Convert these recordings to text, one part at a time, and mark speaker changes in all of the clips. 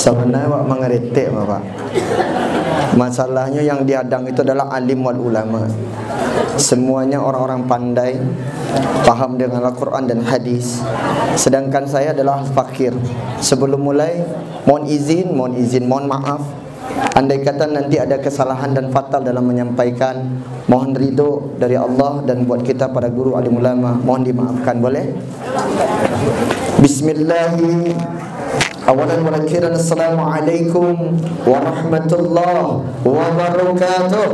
Speaker 1: Sebenarnya Pak mengerti Bapak. Masalahnya yang dihadang itu adalah alim wal ulama. Semuanya orang-orang pandai, paham dengan Al-Quran dan hadis. Sedangkan saya adalah fakir. Sebelum mulai, mohon maaf. Andai kata nanti ada kesalahan dan fatal dalam menyampaikan, mohon ridho dari Allah dan buat kita para guru alim ulama, mohon dimaafkan, boleh? Bismillahirrahmanirrahim. Awalan wa akhiran, assalamualaikum warahmatullahi wabarakatuh.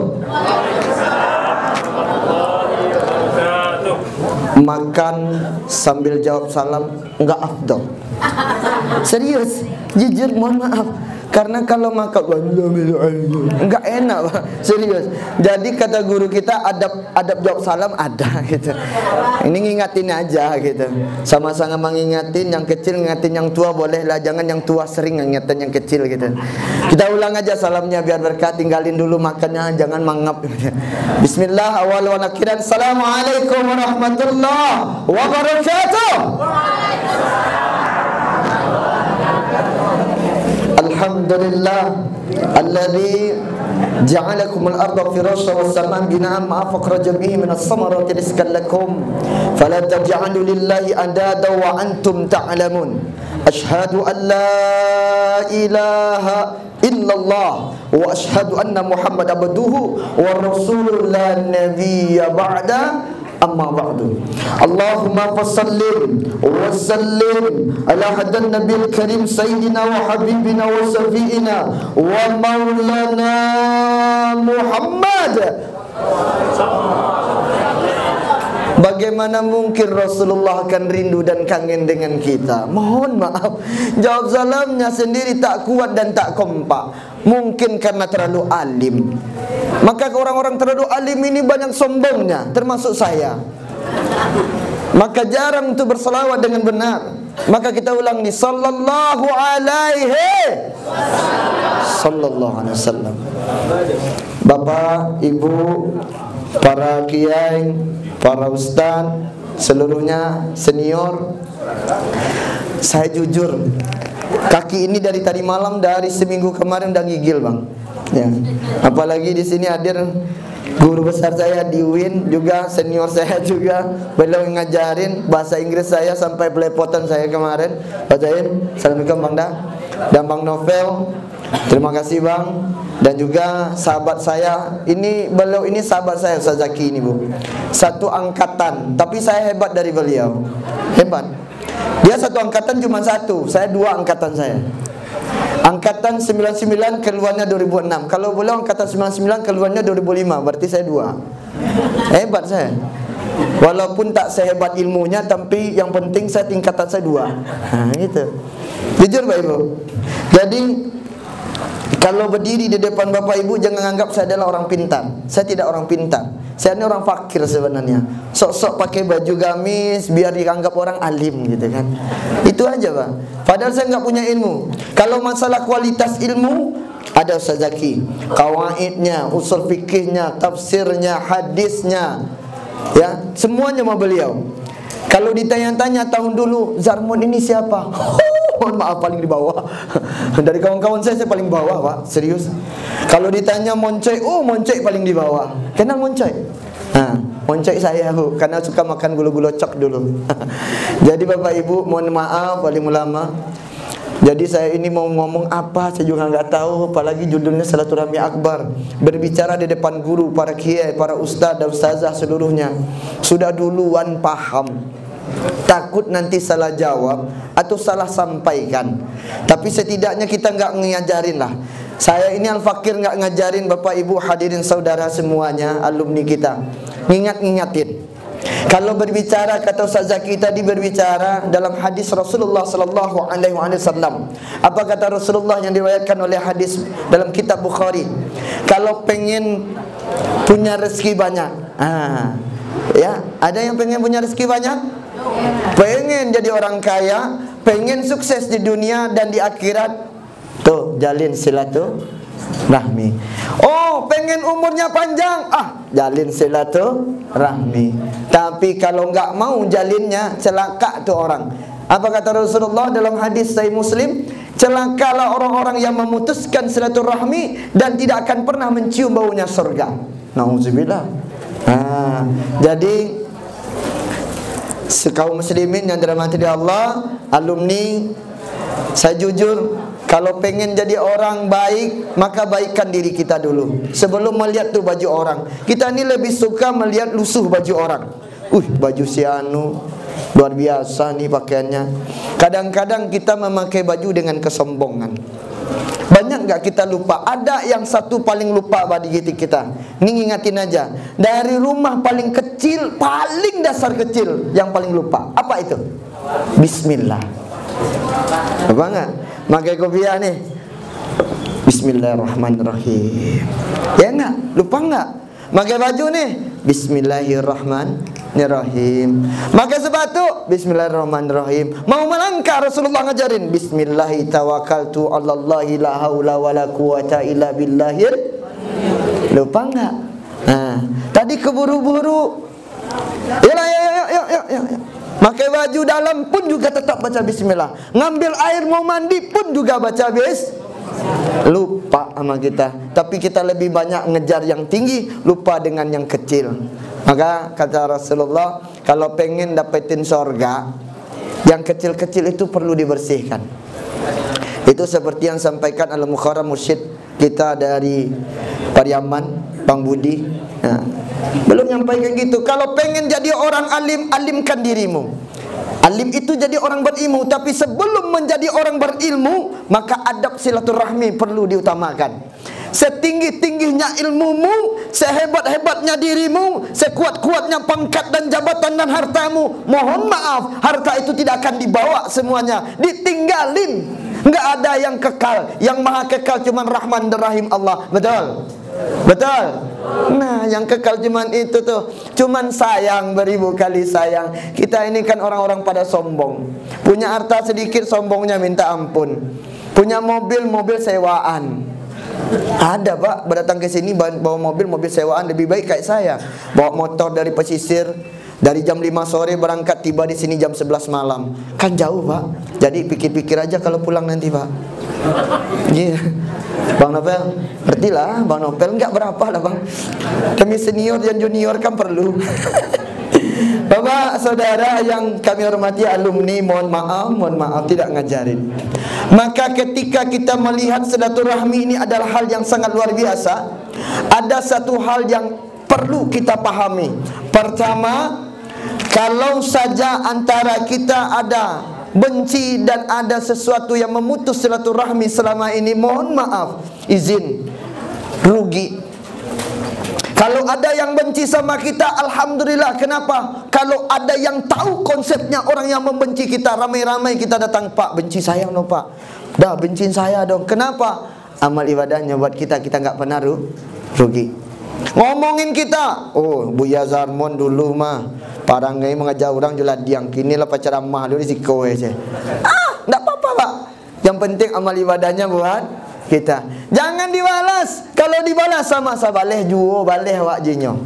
Speaker 1: Makan sambil jawab salam enggak afdal. Serius, jujur mohon maaf. Karena kalau makan enggak enak, Pak. Serius. Jadi kata guru kita adab jawab salam ada gitu. Ini ngingatin aja gitu. Sama-sama mengingatin yang kecil, ngingatin yang tua bolehlah, jangan yang tua sering ngingetin yang kecil gitu. Kita ulang aja salamnya biar berkah, tinggalin dulu makannya, jangan mangap. Bismillah awal wa akhiran. Assalamualaikum warahmatullahi wabarakatuh. Alhamdulillah alladzi ja'alakumul arda firasyan was samaa bina'an ma akhraja bihi minas samarati rizqan lakum fala taj'alu lillahi andada wa antum ta'lamun. Asyhadu an la ilaha illallah wa asyhadu anna Muhammadan abduhu wa rasuluhu la nabiyya ba'da. Amma ba'du. Allahumma fasallim wa sallim ala hadan nabil karim sayyidina wa habibina wa safiina wa maulana Muhammad. Bagaimana mungkin Rasulullah akan rindu dan kangen dengan kita? Mohon maaf, jawab salamnya sendiri tak kuat dan tak kompak. Mungkin karena terlalu alim. Maka orang-orang terlalu alim ini banyak sombongnya, termasuk saya. Maka jarang untuk berselawat dengan benar. Maka kita ulang nih, sallallahu alaihi wasallam. Bapak, Ibu, para kiai, para ustaz, seluruhnya senior, saya jujur, kaki ini dari tadi malam, dari seminggu kemarin udah gigil bang. Ya. Apalagi di sini hadir guru besar saya di UIN, juga senior saya juga, beliau ngajarin bahasa Inggris saya sampai belepotan saya kemarin. Bacain, assalamualaikum Bang Da dan Bang Novel. Terima kasih Bang. Dan juga sahabat saya, ini beliau ini sahabat saya Ustaz Zaki ini Bu. Satu angkatan, tapi saya hebat dari beliau. Hebat. Dia satu angkatan cuma satu, saya dua angkatan saya. Angkatan 99 keluarnya 2006. Kalau beliau angkatan 99 keluarnya 2005, berarti saya dua. Hebat saya. Walaupun tak sehebat ilmunya, tapi yang penting saya tingkatan saya dua. Nah, gitu. Jujur Pak Ibu. Jadi kalau berdiri di depan Bapak Ibu jangan anggap saya adalah orang pintar. Saya tidak orang pintar. Saya ini orang fakir sebenarnya. Sok-sok pakai baju gamis biar dianggap orang alim gitu kan. Itu aja Pak. Padahal saya nggak punya ilmu. Kalau masalah kualitas ilmu, ada Ustaz Zaki, kawaidnya, usul fikihnya, tafsirnya, hadisnya, ya semuanya sama beliau. Kalau ditanya-tanya tahun dulu Zarmon ini siapa? Mohon maaf paling di bawah. Dari kawan-kawan saya paling bawah Pak, serius. Kalau ditanya Moncoy, oh Moncoy paling di bawah. Kenal Moncoy? Nah, Moncoy saya Bu, karena suka makan gulu-gulu cok dulu. Jadi Bapak Ibu mohon maaf paling ulama. Jadi saya ini mau ngomong apa saya juga nggak tahu, apalagi judulnya Silaturahmi Akbar. Berbicara di depan guru, para kiai, para ustaz dan ustazah seluruhnya. Sudah duluan paham. Takut nanti salah jawab atau salah sampaikan. Tapi setidaknya kita nggak ngajarin lah. Saya ini al-fakir nggak ngajarin Bapak Ibu hadirin saudara semuanya, alumni kita. Ngingatin. Kalau berbicara, kata Ustaz Zaki tadi berbicara dalam hadis Rasulullah sallallahu alaihi wasallam. Apa kata Rasulullah yang diriwayatkan oleh hadis dalam kitab Bukhari? Kalau pengen punya rezeki banyak, ya, ada yang pengen punya rezeki banyak? Pengen jadi orang kaya, pengen sukses di dunia dan di akhirat, tuh jalin silaturahmi. Oh, pengen umurnya panjang, jalin silaturahmi. Tapi kalau nggak mau jalinnya, celaka tuh orang. Apa kata Rasulullah dalam hadis Sahih Muslim? Celakalah orang-orang yang memutuskan silaturahmi dan tidak akan pernah mencium baunya surga. Nauzubillah. Jadi kaum muslimin yang dirahmati Allah, alumni, saya jujur, kalau pengen jadi orang baik, maka baikkan diri kita dulu sebelum melihat tuh baju orang. Kita ini lebih suka melihat lusuh baju orang. Baju si anu luar biasa nih pakaiannya. Kadang-kadang kita memakai baju dengan kesombongan. Banyak gak kita lupa? Ada yang satu paling lupa bagi kita. Ini ingatin aja. Dari rumah paling kecil, paling dasar kecil, yang paling lupa. Apa itu? Bismillah. Apa enggak? Pakai kopiah nih, Bismillahirrahmanirrahim. Ya enggak? Lupa enggak? Pakai baju nih, Bismillahirrahmanirrahim. Pakai sepatu, Bismillahirrahmanirrahim. Mau melangkah, Rasulullah ngajarin, Bismillahi tawakkaltu 'alallahi la haula wala quwata illa billahir. Lupa enggak? Tadi keburu-buru. Yuk. Pakai baju dalam pun juga tetap baca bismillah. Ngambil air mau mandi pun juga baca lupa sama kita. Tapi kita lebih banyak ngejar yang tinggi, lupa dengan yang kecil. Maka kata Rasulullah, kalau pengen dapetin sorga, yang kecil-kecil itu perlu dibersihkan. Itu seperti yang sampaikan Al-Mukharram Mursyid kita dari Pariaman, Bang Budi. Belum nyampaikan gitu. Kalau pengen jadi orang alim, alimkan dirimu. Alim itu jadi orang berilmu. Tapi sebelum menjadi orang berilmu, maka adab silaturahmi perlu diutamakan. Setinggi-tingginya ilmumu, sehebat-hebatnya dirimu, sekuat-kuatnya pangkat dan jabatan dan hartamu, mohon maaf, harta itu tidak akan dibawa semuanya, ditinggalin. Enggak ada yang kekal. Yang maha kekal cuma Rahman dan Rahim Allah. Betul? Betul? Nah, yang kekal cuman itu tuh. Cuman sayang, beribu kali sayang. Kita ini kan orang-orang pada sombong. Punya harta sedikit, sombongnya minta ampun. Punya mobil sewaan. Ada pak, berdatang ke sini bawa mobil sewaan, lebih baik kayak saya. Bawa motor dari pesisir, dari jam 5 sore berangkat, tiba di sini jam 11 malam. Kan jauh pak. Jadi pikir-pikir aja kalau pulang nanti pak. Iya. Bang Nopel, ngerti lah Bang Nopel, enggak berapa lah bang. Demi senior dan junior kan perlu. Bapak saudara yang kami hormati, alumni, mohon maaf tidak ngajarin. Maka ketika kita melihat silaturahmi ini adalah hal yang sangat luar biasa, ada satu hal yang perlu kita pahami. Pertama, kalau saja antara kita ada benci dan ada sesuatu yang memutus silaturahmi selama ini, mohon maaf, izin, rugi. Kalau ada yang benci sama kita, alhamdulillah. Kenapa? Kalau ada yang tahu konsepnya orang yang membenci kita, ramai-ramai kita datang, Pak, benci saya no Pak. Dah, benciin saya dong. Kenapa? Amal ibadahnya buat kita nggak pernah rugi. Ngomongin kita, oh Buya Zarmon dulu mah parangai mengajar orang jual diang, kini lah pacaran mah dulu risiko aja. Nggak apa-apa Pak. Yang penting amal ibadahnya buat kita. Jangan dibalas. Kalau dibalas sama sabaleh juo baleh wak jinyo.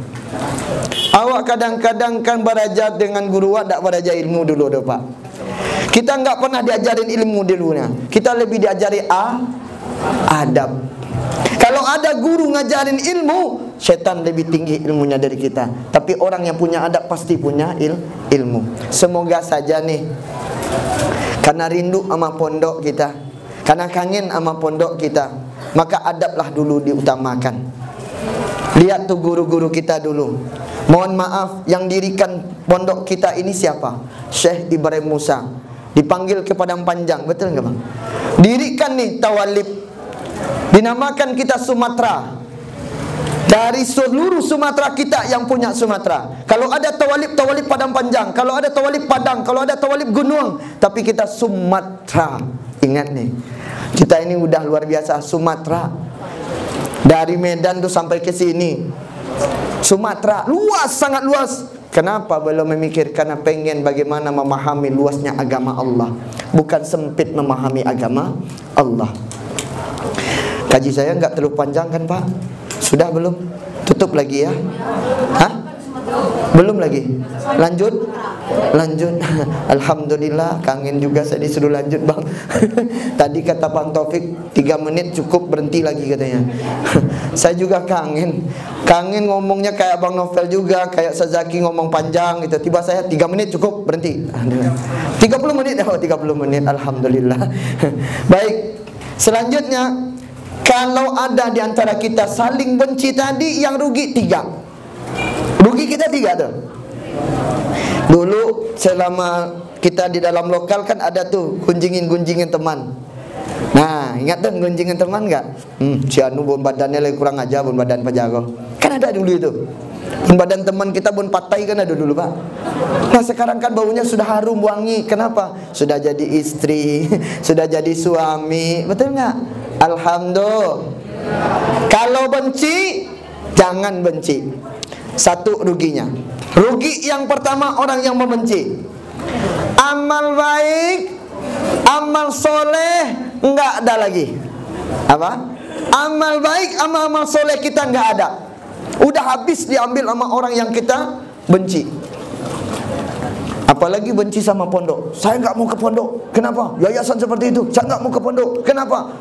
Speaker 1: Awak kadang-kadang kan belajar dengan guru awak, tak belajar ilmu dulu dah Pak. Kita nggak pernah diajarin ilmu dulunya. Kita lebih diajari adab. Kalau ada guru ngajarin ilmu, setan lebih tinggi ilmunya dari kita. Tapi orang yang punya adab pasti punya ilmu. Semoga saja nih, karena rindu sama pondok kita, karena kangen sama pondok kita, maka adablah dulu diutamakan. Lihat tuh guru-guru kita dulu. Mohon maaf, yang dirikan pondok kita ini siapa? Syekh Ibrahim Musa. Dipanggil ke Padang Panjang, betul nggak bang? Dirikan nih tawalib. Dinamakan kita Sumatera. Dari seluruh Sumatera kita yang punya Sumatera. Kalau ada tawalib Padang Panjang, kalau ada tawalib Padang, kalau ada tawalib Gunung, tapi kita Sumatera. Ingat nih, kita ini udah luar biasa Sumatera. Dari Medan tuh sampai ke sini, Sumatera luas, sangat luas. Kenapa belum memikirkan pengen bagaimana memahami luasnya agama Allah, bukan sempit memahami agama Allah. Kaji saya nggak terlalu panjang kan Pak? Sudah belum? Tutup lagi ya? Hah? Belum lagi. Lanjut. Lanjut. Alhamdulillah, kangen juga saya disuruh lanjut, Bang. Tadi kata Bang Taufik 3 menit cukup, berhenti lagi katanya. Saya juga kangen. Kangen ngomongnya kayak Bang Novel juga, kayak Sazaki ngomong panjang gitu. Tiba saya 3 menit cukup, berhenti. 30 menit. Oh, 30 menit. Alhamdulillah. Baik. Selanjutnya, kalau ada di antara kita saling benci tadi, yang rugi 3. Rugi kita 3 tuh. Dulu selama kita di dalam lokal kan ada tuh gunjingin teman. Nah, ingat tuh gunjingin teman enggak? Si anu bon badannya lagi kurang aja, bon badan pajago. Kan ada dulu itu. Bon badan teman kita bon patai kan ada dulu, Pak. Nah, sekarang kan baunya sudah harum wangi. Kenapa? Sudah jadi istri, sudah jadi suami. Betul enggak? Alhamdulillah. Kalau benci, jangan benci. Satu ruginya. Rugi yang pertama orang yang membenci. Amal baik, amal soleh enggak ada lagi. Apa? Amal baik, amal soleh kita enggak ada. Udah habis diambil sama orang yang kita benci. Apalagi benci sama pondok. Saya enggak mau ke pondok. Kenapa? Yayasan seperti itu. Saya enggak mau ke pondok. Kenapa?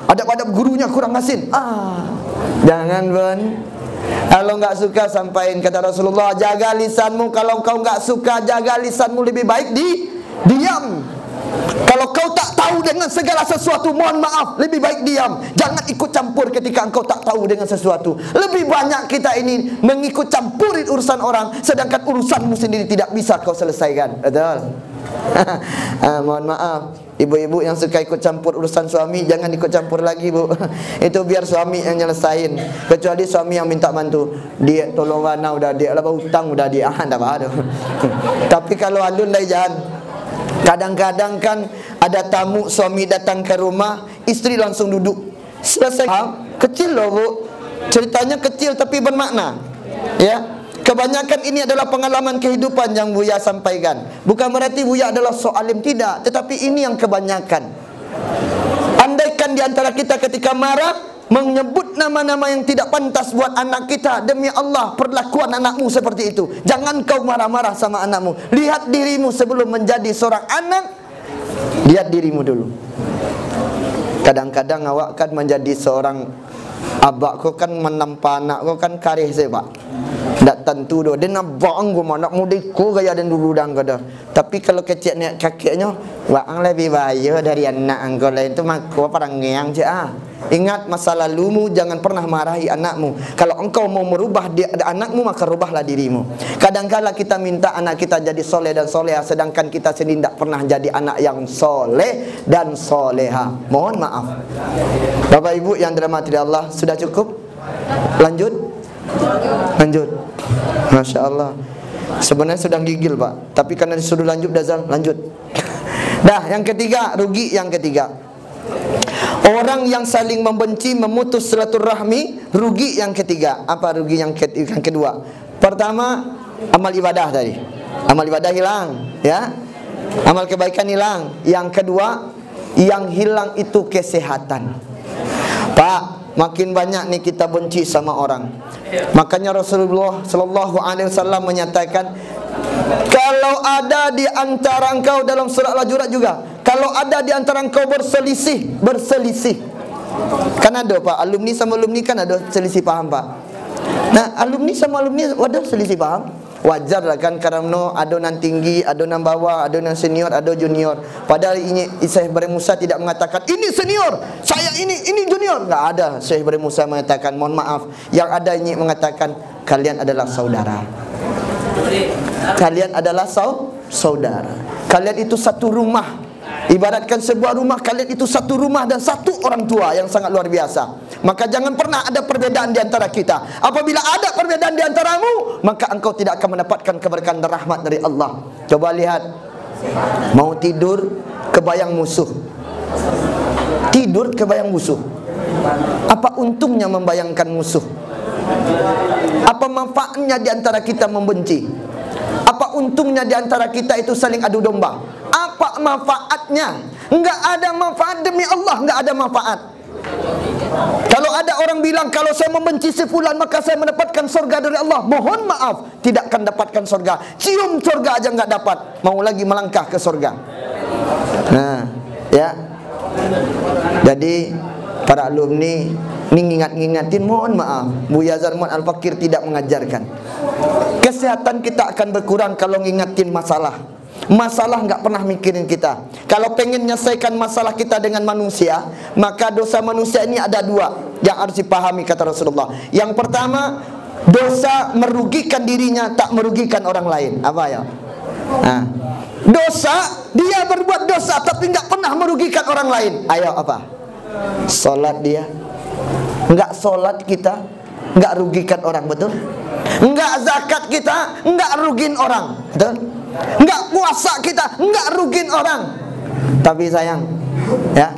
Speaker 1: Ada gurunya kurang asin. Jangan, Bon. Kalau enggak suka sampaikan, kata Rasulullah, jaga lisanmu. Kalau kau enggak suka, jaga lisanmu, lebih baik diam. Kalau kau tak tahu dengan segala sesuatu, mohon maaf, lebih baik diam. Jangan ikut campur ketika engkau tak tahu dengan sesuatu. Lebih banyak kita ini mengikut campurin urusan orang, sedangkan urusanmu sendiri tidak bisa kau selesaikan. Betul? Mohon maaf, ibu-ibu yang suka ikut campur urusan suami, jangan ikut campur lagi, Bu. Itu biar suami yang nyelesain. Kecuali suami yang minta bantu, dia tolong wana udah dia, lah hutang udah dia, dah ada. Tapi kalau alun dah jangan. Kadang-kadang kan ada tamu, suami datang ke rumah, istri langsung duduk. Selesai. Kecil loh, Bu. Ceritanya kecil tapi bermakna. Ya. Kebanyakan ini adalah pengalaman kehidupan yang Buya sampaikan. Bukan berarti Buya adalah sok alim, tidak. Tetapi ini yang kebanyakan. Andaikan di antara kita ketika marah menyebut nama-nama yang tidak pantas buat anak kita, demi Allah, perlakuan anakmu seperti itu. Jangan kau marah-marah sama anakmu. Lihat dirimu sebelum menjadi seorang anak. Lihat dirimu dulu. Kadang-kadang awak kan menjadi seorang abak, kau kan menampak anak kau kan karih saya, Pak. Tak tentu doh. Dia nak bang gua nak mudiku gaya dan dulu dang kada. Tapi kalau kecilnya kakeknya, wang lebih baik dari anak engkau lain tu mak kau parang ngeang je ah. Ingat masa lalumu, jangan pernah marahi anakmu. Kalau engkau mau merubah anakmu, maka rubahlah dirimu. Kadang-kala kita minta anak kita jadi soleh dan soleha, sedangkan kita sendiri tidak pernah jadi anak yang soleh dan soleha. Mohon maaf. Bapak Ibu yang dirahmati Allah, sudah cukup? Lanjut? Lanjut. Masya Allah. Sebenarnya sedang gigil, Pak, tapi karena disuruh lanjut, Dazal, lanjut. Dah, yang ketiga, rugi yang ketiga. Orang yang saling membenci, memutus silaturahmi, rugi yang ketiga. Apa rugi yang kedua? Pertama, amal ibadah tadi. Amal ibadah hilang, ya. Amal kebaikan hilang. Yang kedua, yang hilang itu kesehatan. Pak, makin banyak nih kita benci sama orang. Makanya Rasulullah sallallahu alaihi wasallam menyatakan, kalau ada di antara engkau, dalam surat Al-Hujurat juga, kalau ada di antara engkau berselisih. Kan ada, Pak, alumni sama alumni kan ada selisih paham, Pak. Nah, alumni sama alumni ada selisih paham. Wajar lah kan, karena adonan tinggi, adonan bawah, adonan senior, ada junior. Padahal ini Syekh Ibrahim Musa tidak mengatakan ini senior, saya ini junior. Enggak ada. Syekh Ibrahim Musa mengatakan, mohon maaf, yang ada ini mengatakan kalian adalah saudara. Kalian adalah saudara. Kalian itu satu rumah. Ibaratkan sebuah rumah, kalian itu satu rumah dan satu orang tua yang sangat luar biasa. Maka jangan pernah ada perbedaan di antara kita. Apabila ada perbedaan di antaramu, maka engkau tidak akan mendapatkan keberkahan dan rahmat dari Allah. Coba lihat, mau tidur kebayang musuh. Tidur kebayang musuh. Apa untungnya membayangkan musuh? Apa manfaatnya di antara kita membenci? Apa untungnya di antara kita itu saling adu domba? Apa manfaatnya? Enggak ada manfaat, demi Allah, enggak ada manfaat. Kalau ada orang bilang, kalau saya membenci si fulan maka saya mendapatkan surga dari Allah, mohon maaf, tidak akan dapatkan surga. Cium surga aja nggak dapat, mau lagi melangkah ke surga. Nah, ya. Jadi para alumni ini ngingatin, mohon maaf, Buya Zarman Al-Fakir tidak mengajarkan. Kesehatan kita akan berkurang kalau ngingatin masalah. Masalah nggak pernah mikirin kita. Kalau pengen menyelesaikan masalah kita dengan manusia, maka dosa manusia ini ada dua yang harus dipahami kata Rasulullah. Yang pertama, dosa merugikan dirinya, tak merugikan orang lain. Apa ya? Nah, dosa, dia berbuat dosa tapi nggak pernah merugikan orang lain. Ayo apa? Sholat dia, nggak sholat kita, nggak rugikan orang, betul? Nggak zakat kita, nggak rugiin orang, betul? Nggak puasa kita, nggak rugiin orang. Tapi sayang, ya,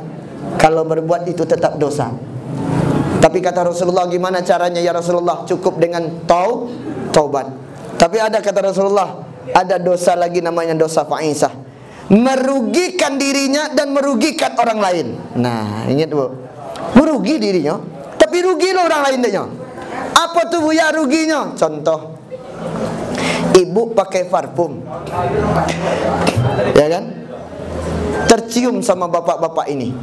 Speaker 1: kalau berbuat itu tetap dosa. Tapi kata Rasulullah, gimana caranya ya Rasulullah? Cukup dengan taubat. Tapi ada kata Rasulullah, ada dosa lagi namanya dosa fa'isah, merugikan dirinya dan merugikan orang lain. Nah, ingat bu, merugi dirinya tapi rugi orang lain dia. Apa tuh bu ya ruginya? Contoh, ibu pakai parfum, ya kan, tercium sama bapak-bapak ini,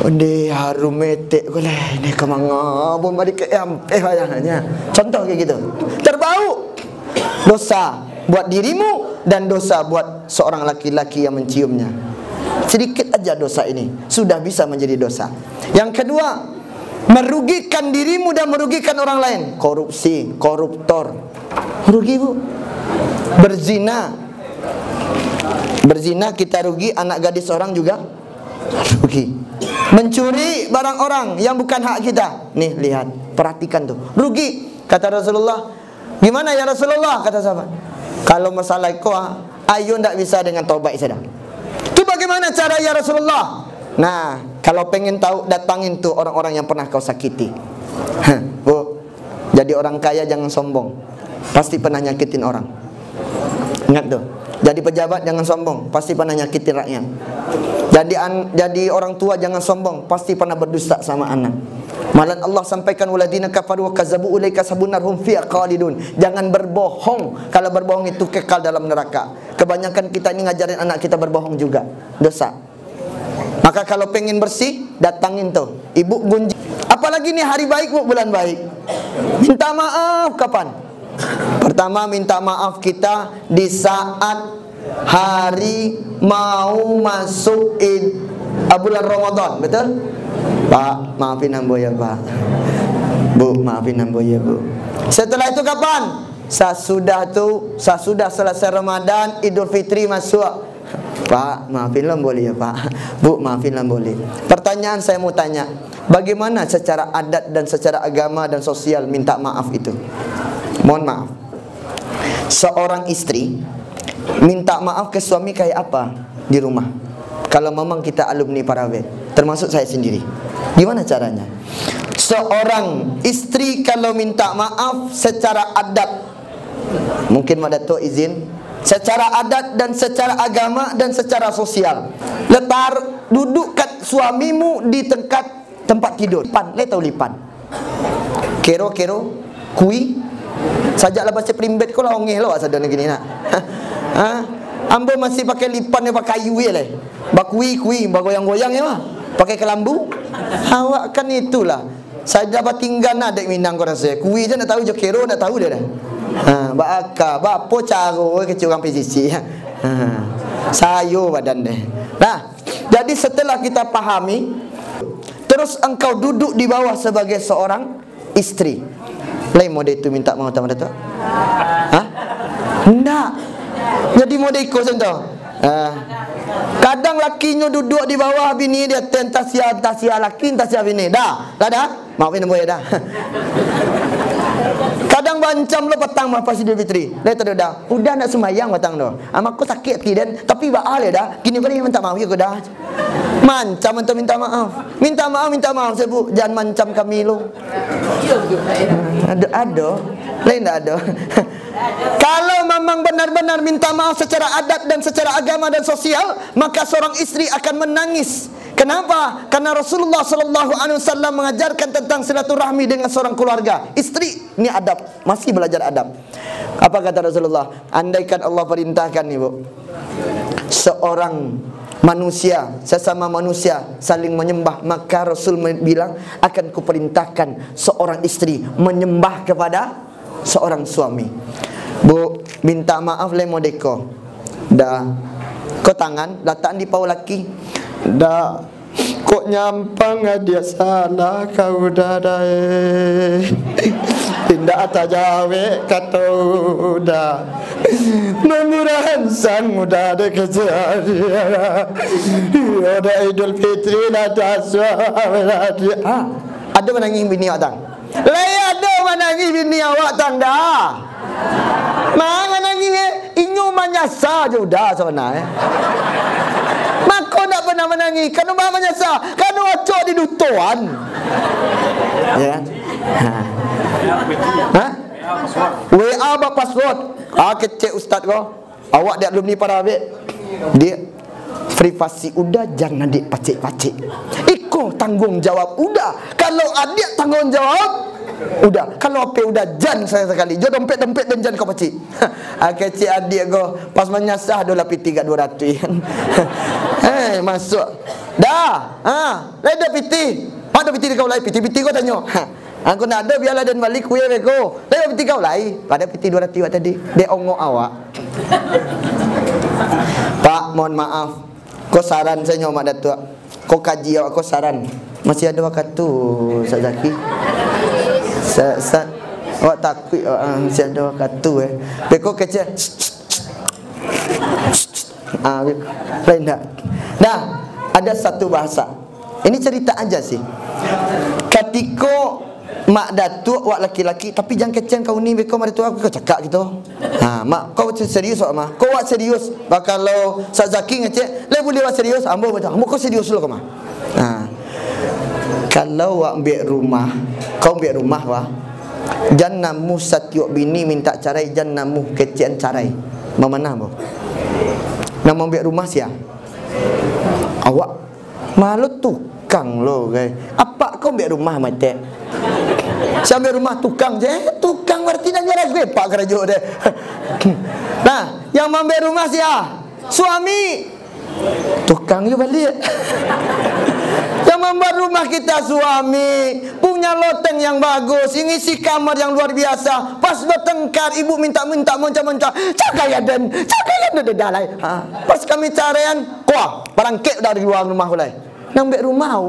Speaker 1: udah harum metek boleh ini kemana bom balik ke bayangannya. Contoh kayak gitu, terbau, dosa buat dirimu dan dosa buat seorang laki-laki yang menciumnya. Sedikit aja dosa ini sudah bisa menjadi dosa. Yang kedua, merugikan dirimu dan merugikan orang lain. Korupsi, koruptor, rugi bu. Berzina kita rugi, anak gadis orang juga rugi. Mencuri barang orang yang bukan hak kita, nih lihat, perhatikan tuh, rugi. Kata Rasulullah, gimana ya Rasulullah? Kata sahabat, kalau masalah kau, ayo ndak bisa dengan taubat saja. Itu bagaimana cara ya Rasulullah? Nah, kalau pengen tahu, datangin tuh orang-orang yang pernah kau sakiti. Bu, jadi orang kaya jangan sombong, pasti pernah nyakitin orang. Ingat tuh, jadi pejabat jangan sombong, pasti pernah nyakitin rakyat. Jadi orang tua jangan sombong, pasti pernah berdusta sama anak. Malah Allah sampaikan, waladina kafaru wa kazzabu ulaika sabunarhum fiha khalidun. Jangan berbohong, kalau berbohong itu kekal dalam neraka. Kebanyakan kita ini ngajarin anak kita berbohong juga, dosa. Maka kalau pengen bersih, datangin tuh ibu gunji. Apalagi nih hari baik bu, bulan baik. Minta maaf kapan? Pertama minta maaf kita di saat hari mau masuk bulan Ramadan, betul? Pak, maafin ambo ya Pak. Bu, maafin ambo ya Bu. Setelah itu kapan? Sesudah selesai Ramadan, Idul Fitri masuk. Pak, maafin lah boleh ya Pak. Bu, maafin lah boleh. Pertanyaan saya mau tanya, bagaimana secara adat dan secara agama dan sosial minta maaf itu? Mohon maaf, seorang istri minta maaf ke suami kayak apa di rumah? Kalau memang kita alumni Parawe, termasuk saya sendiri, gimana caranya? Seorang istri kalau minta maaf secara adat, mungkin Madato izin, secara adat dan secara agama dan secara sosial, dudukkan suamimu di tempat tidur. Le tahu lipan? Kero kui sajaklah baca primbet kau lah ongeh lo asal dan gini nak. Ambo masih pakai lipan ya pakai kayu ya le. Bakui bagoyang-goyang ya mah. Pakai kelambu. Awak kan itulah. Saya dapat tinggal nak dek Minang kau rasa. Kui je nak tahu je kero nak tahu dia dah. Bapo caro kecil orang PCC. Sayo badan deh. Nah, jadi setelah kita pahami, terus engkau duduk di bawah sebagai seorang istri. Lain mode itu minta maaf sama Dato'? Hah? Enggak. Jadi mode ikut contoh. Kadang lakinya duduk di bawah bini dia, entah sia laki entah sia bini. Dah. Maafin boleh dah. Kadang bancam lo petang pas Idul Fitri. Dia tak dah. Udah nak sembahyang petang tu. Aku sakit kiden tapi baal ya dah. Kini kau minta maaf ya kau dah. Mancam untuk minta maaf. Minta maaf saya bu. Jangan mancam kami lo. Ada. Lain tak ada. Kalau memang benar-benar minta maaf secara adat dan secara agama dan sosial, maka seorang istri akan menangis Kenapa? Karena Rasulullah sallallahu alaihi wasallam mengajarkan tentang silaturahmi dengan seorang keluarga. Istri, ini adab, masih belajar adab. Apa kata Rasulullah? Andaikan Allah perintahkan nih, Bu, seorang manusia, sesama manusia saling menyembah, maka Rasul bilang akan kuperintahkan seorang istri menyembah kepada seorang suami. Bu, minta maaf le modeko. Dah, kau tangan letak di pau laki. Dah, kok nyampang dia salah kau dah. Tindak atas jawe kata udah memurahan sang muda ada kejadian. Ada Idul Fitri ada suami. Ada menangis bini awak tang? Ada menangis bini awak tang dah. Mana nangis inyu menyasa je dah sebenarnya. Maka nak pernah menangis kerana bah menyasa, kerana ocok di dutuan. Ya. WA apa password? Kecek ustaz kau. Awak dia alumni para abid. Dia privasi udah, jangan adik pacik-pacik. Iko tanggungjawab udah. Kalau adik tanggungjawab udah. Kalau apa udah jan saya sekali. Jo dompet-dompet dan jan kau pacik. Kecek adik kau pas menyasah dola piti kat 200. Masuk. Dah. Ada piti. Ada piti kau lai piti kau tanya. Aku nak ada biarlah dan balik kuih beko. Lai piti kau lai. Pada piti 200 awak tadi. Dia ongok awak. Pak, mohon maaf. Kau saran saya nyomak Datuk. Kau kaji awak, kau saran. Masih ada waktu tu, Ustaz Zaki. Awak takut masih ada waktu tu beko kecil. Lain tak? Nah, ada satu bahasa. Ini cerita aja sih. Ketika mak datuk wak laki-laki, tapi jangan kecen kau ni beko mak datuk aku kau cakap gitu. Mak kau serius wak mah. Kau wak serius. Kalau Ustaz Zaki ngecek, le boleh wak serius. Ambo betul. Ambo kau serius dulu kau mah. Kalau wak ambil rumah, kau ambil rumah wah. Jannamu satiuk bini minta carai, jannamu kecen carai. Mana boh? Nak ambil rumah sia. Awak malu tukang lo guys. Apa kau ambil rumah mate? Sambil rumah tukang je. Tukang berarti nak jarak gue pak kerja deh. Nah, yang ambil rumah sia suami. Tukang you balik. Yang membuat rumah kita suami, punya loteng yang bagus, ngisi kamar yang luar biasa. Pas bertengkar, ibu minta-minta monca-monca, cakaya dan dalai. Pas kami carian, kuah berangkit dari luar rumah ulai. Nang bek rumah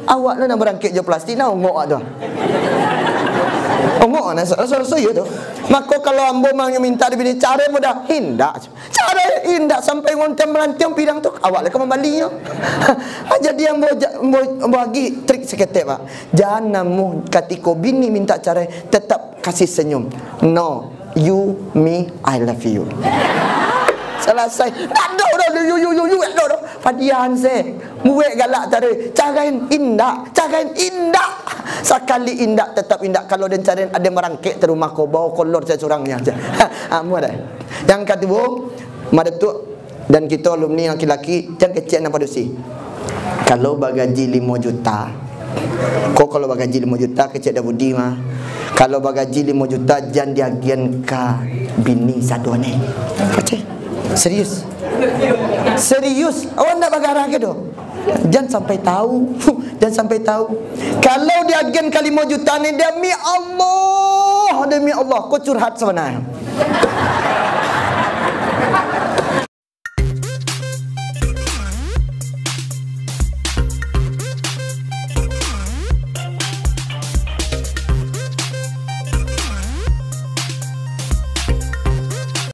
Speaker 1: awak lah nak berangkit je plastik, nak ongok tu. Ongok nak rasa ya tu. Maka kalau ambo mang minta dia bini cara mudah hindak. Cara hindak sampai ngontem melantiang pidang tu awak lah kembali yo. Jadi ambo bagi trik seketek pak. Jangan namu ketika bini minta cara tetap kasih senyum. No, you me I love you. Selesai. Tak ada you padian se. Muek galak tadi. Carain indak. Sekali indak tetap indak. Kalau dan carain ada merangkik ke rumah kau bawa kolor saya curangnya. Mu ada. Yang kedua, madatuk dan kita alumni laki-laki jangan kecil nak padusi. Kalau bagaji 5 juta. Kau kalau bagaji 5 juta kecil dah budi mah. Kalau bagaji 5 juta jangan diagian ke bini sadone. Kecil. Serius. Awak nak bagarah ke tu? Jangan sampai tahu. Kalau dia agen kali 5 juta ni demi Allah, kau curhat sebenarnya.